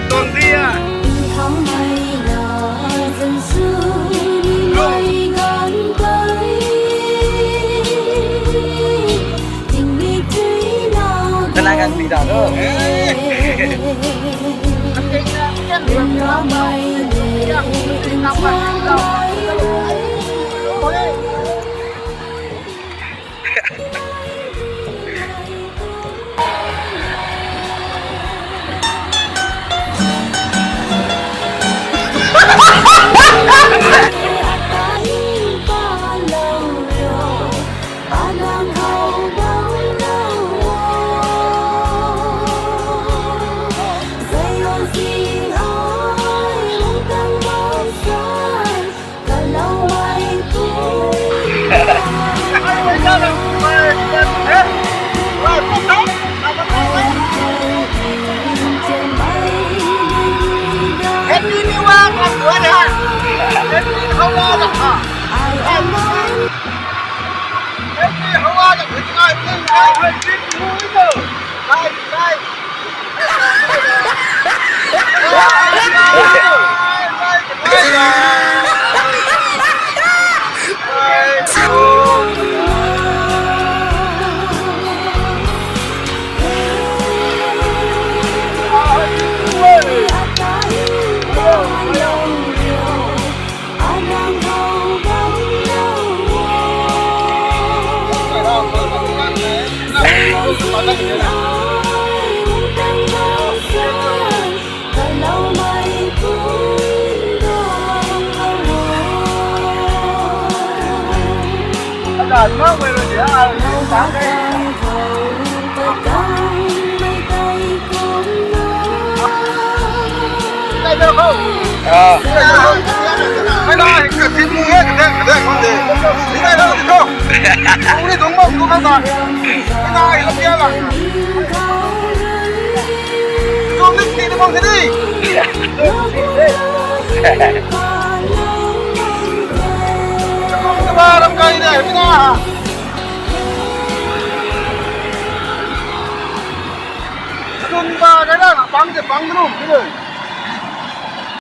tuần đi à. Tên là gần bị đỏ nữa. Không lo được hả? Em đi không lo được thì ai cũng hơi biết mũi rồi. Đây, đây. Rồi mất rồi chị ơi, sáng đi. Đây được không? Cái đó thì xin mua hết cái đây con gì? Đi đây đâu thì không? Không đi đúng không? Không an toàn. Cái này là kia là. Con đi thì con thế đi. Cái ba 5 cây này mới ra hả? Dùng ba cái đó là bắn thì bắn cái đúng cái này.